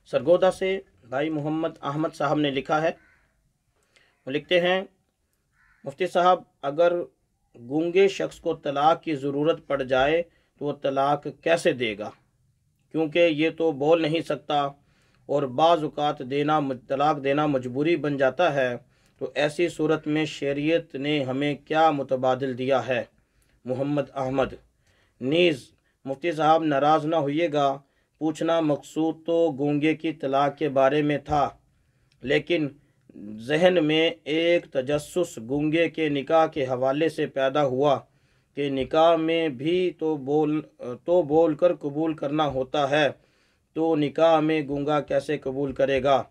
सरगोदा से भाई मोहम्मद अहमद साहब ने लिखा है। वो लिखते हैं, मुफ्ती साहब, अगर गूंगे शख्स को तलाक की ज़रूरत पड़ जाए तो वो तलाक कैसे देगा, क्योंकि ये तो बोल नहीं सकता और बाज़ औक़ात तलाक देना मजबूरी बन जाता है। तो ऐसी सूरत में शरीयत ने हमें क्या मुतबादिल दिया है। मोहम्मद अहमद। नीज़ मुफ्ती साहब नाराज़ ना होइएगा, पूछना मकसूद तो गूंगे की तलाक के बारे में था, लेकिन जहन में एक तजस्सुस गूंगे के निकाह के हवाले से पैदा हुआ कि निकाह में भी तो बोल कर कबूल करना होता है, तो निकाह में गूंगा कैसे कबूल करेगा,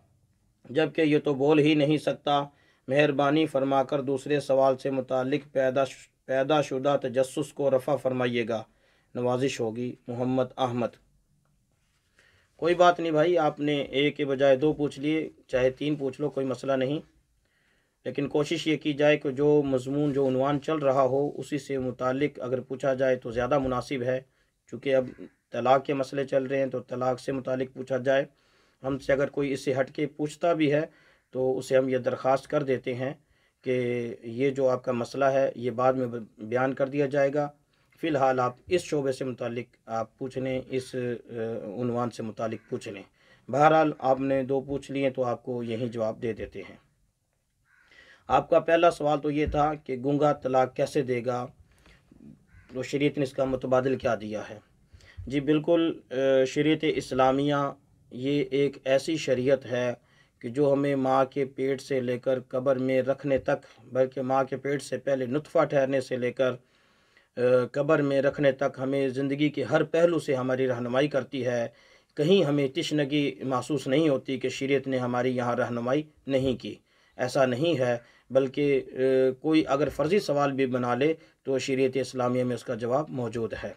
जबकि ये तो बोल ही नहीं सकता। मेहरबानी फरमाकर दूसरे सवाल से मुतालिक पैदा शुदा तजस्सुस को रफ़ा फरमाइएगा, नवाजिश होगी। मोहम्मद अहमद। कोई बात नहीं भाई, आपने एक के बजाय दो पूछ लिए, चाहे तीन पूछ लो, कोई मसला नहीं, लेकिन कोशिश ये की जाए कि जो मजमून जो उन्वान चल रहा हो उसी से मुतालिक अगर पूछा जाए तो ज़्यादा मुनासिब है। चूँकि अब तलाक़ के मसले चल रहे हैं तो तलाक़ से मुतालिक पूछा जाए। हमसे अगर कोई इससे हट के पूछता भी है तो उसे हम ये दरख्वास्त कर देते हैं कि ये जो आपका मसला है ये बाद में बयान कर दिया जाएगा। फ़िलहाल आप इस शोबे से मुतालिक आप पूछ लें, इस उन्वान से मुतालिक पूछ लें। बहरहाल आपने दो पूछ लिए तो आपको यही जवाब दे देते हैं। आपका पहला सवाल तो ये था कि गूंगा तलाक कैसे देगा, तो शरीयत ने इसका मुतबादिल क्या दिया है। जी बिल्कुल, शरीयत इस्लामिया ये एक ऐसी शरीयत है कि जो हमें माँ के पेट से लेकर कब्र में रखने तक, बल्कि माँ के पेट से पहले नुत्फ़ा ठहरने से लेकर कब्र में रखने तक हमें ज़िंदगी के हर पहलू से हमारी रहनुमाई करती है। कहीं हमें तिशनगी महसूस नहीं होती कि शरीयत ने हमारी यहाँ रहनुमाई नहीं की, ऐसा नहीं है। बल्कि कोई अगर फ़र्ज़ी सवाल भी बना ले तो शरीयत इस्लामिया में उसका जवाब मौजूद है।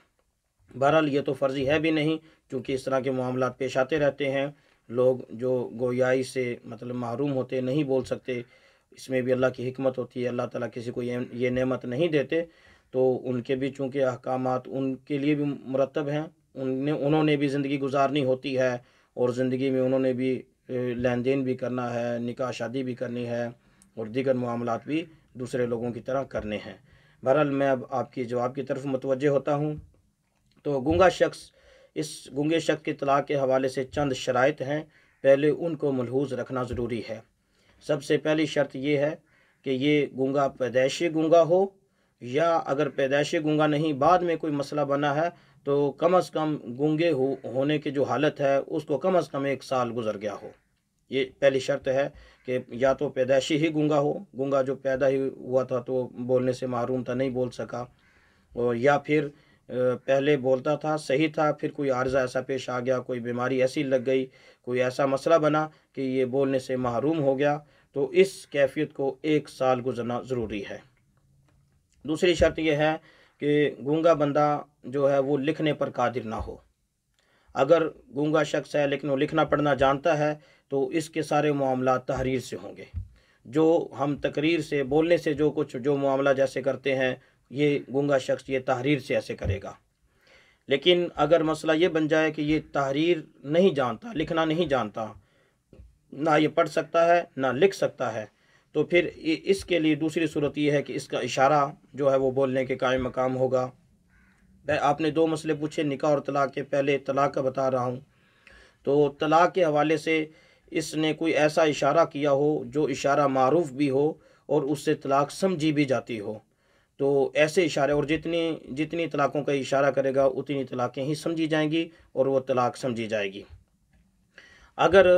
बहरहाल ये तो फ़र्ज़ी है भी नहीं, क्योंकि इस तरह के मामलात पेश आते रहते हैं। लोग जो गोयाई से मतलब महरूम होते, नहीं बोल सकते, इसमें भी अल्लाह की हिकमत होती है। अल्लाह ताला किसी को ये नेमत नहीं देते तो उनके भी चूँकि अहकामात उनके लिए भी मुरतब हैं, उन्होंने भी ज़िंदगी गुजारनी होती है और ज़िंदगी में उन्होंने भी लेन देन भी करना है, निकाह शादी भी करनी है और दीगर मामलात भी दूसरे लोगों की तरह करने हैं। बहरहाल मैं अब आपकी जवाब की तरफ मुतवज्जे होता हूँ। तो गूंगा शख्स, इस गूंगे शख्स के तलाक के हवाले से चंद शराइत हैं, पहले उनको मलहूज़ रखना ज़रूरी है। सबसे पहली शर्त ये है कि ये गूंगा पैदाइशी गूंगा हो, या अगर पैदाइशी गूंगा नहीं बाद में कोई मसला बना है तो कम अज़ कम गूंगे होने की जो हालत है उसको कम अज़ कम 1 साल गुजर गया हो। ये पहली शर्त है कि या तो पैदाइशी ही गूंगा हो, गूंगा जो पैदा ही हुआ था तो बोलने से महरूम था, नहीं बोल सका, और या फिर पहले बोलता था, सही था, फिर कोई आर्ज़ा ऐसा पेश आ गया, कोई बीमारी ऐसी लग गई, कोई ऐसा मसला बना कि ये बोलने से महरूम हो गया, तो इस कैफियत को 1 साल गुजरना ज़रूरी है। दूसरी शर्त यह है कि गूंगा बंदा जो है वो लिखने पर कादिर ना हो। अगर गूंगा शख्स है लेकिन वो लिखना पढ़ना जानता है तो इसके सारे मामला तहरीर से होंगे। जो हम तकरीर से, बोलने से जो मामला जैसे करते हैं, ये गूंगा शख्स ये तहरीर से ऐसे करेगा। लेकिन अगर मसला ये बन जाए कि ये तहरीर नहीं जानता, लिखना नहीं जानता, ना ये पढ़ सकता है ना लिख सकता है, तो फिर इसके लिए दूसरी सूरत ये है कि इसका इशारा जो है वो बोलने के कायम मकाम होगा। आपने दो मसले पूछे, निकाह और तलाक के। पहले तलाक का बता रहा हूँ। तो तलाक के हवाले से इसने कोई ऐसा इशारा किया हो जो इशारा मारूफ भी हो और उससे तलाक समझी भी जाती हो, तो ऐसे इशारे, और जितनी जितनी तलाक़ों का इशारा करेगा उतनी तलाक़ें ही समझी जाएंगी और वो तलाक समझी जाएगी। अगर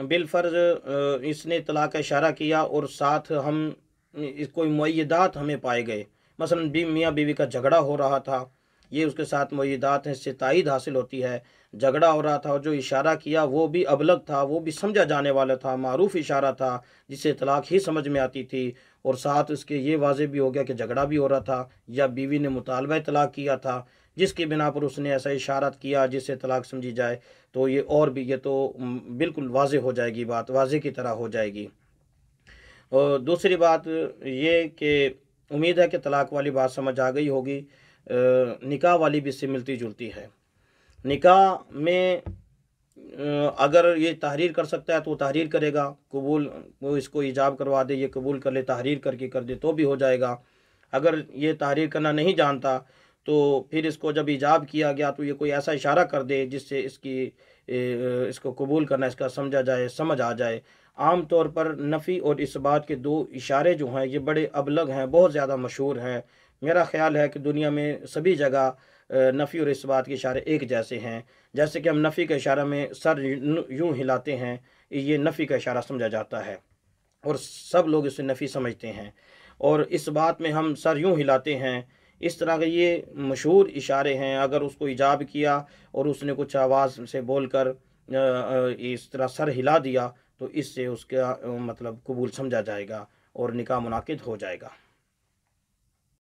बिलफ़र्ज़ इसने तलाक का इशारा किया और साथ हम कोई मुअय्यदात हमें पाए गए, मसलन मियाँ बीवी का झगड़ा हो रहा था, ये उसके साथ मुअय्यदात हैं, इससे तायीद हासिल होती है, झगड़ा हो रहा था और जो इशारा किया वो भी अबलग था, वो भी समझा जाने वाला था, मारूफ इशारा था जिससे तलाक ही समझ में आती थी, और साथ उसके ये वाज़ेह भी हो गया कि झगड़ा भी हो रहा था या बीवी ने मुतालबा तलाक किया था जिसकी बिना पर उसने ऐसा इशारा किया जिससे तलाक समझी जाए, तो ये और भी, ये तो बिल्कुल वाज़ेह हो जाएगी, बात वाज़ेह की तरह हो जाएगी। और दूसरी बात ये कि उम्मीद है कि तलाक वाली बात समझ आ गई होगी। निकाह वाली भी इससे मिलती जुलती है। निकाह में अगर ये तहरीर कर सकता है तो वो तहरीर करेगा, कबूल वो इसको ईजाब करवा दे, ये कबूल कर ले, तहरीर करके कर दे तो भी हो जाएगा। अगर ये तहरीर करना नहीं जानता तो फिर इसको जब ईजाब किया गया तो ये कोई ऐसा इशारा कर दे जिससे इसको कबूल करना इसका समझ आ जाए। आम तौर पर नफ़ी और इस्बात के दो इशारे जो हैं ये बड़े अबलग हैं, बहुत ज़्यादा मशहूर हैं। मेरा ख़्याल है कि दुनिया में सभी जगह नफ़ी और इस्बात के इशारे एक जैसे हैं। जैसे कि हम नफ़ी के इशारा में सर यूँ हिलाते हैं, ये नफ़ी का इशारा समझा जाता है और सब लोग इसे नफ़ी समझते हैं। और इस बात में हम सर यूँ हिलाते हैं, इस तरह के ये मशहूर इशारे हैं। अगर उसको ईजाब किया और उसने कुछ आवाज़ से बोलकर इस तरह सर हिला दिया तो इससे उसका मतलब कबूल समझा जाएगा और निकाह मुनाकिद हो जाएगा।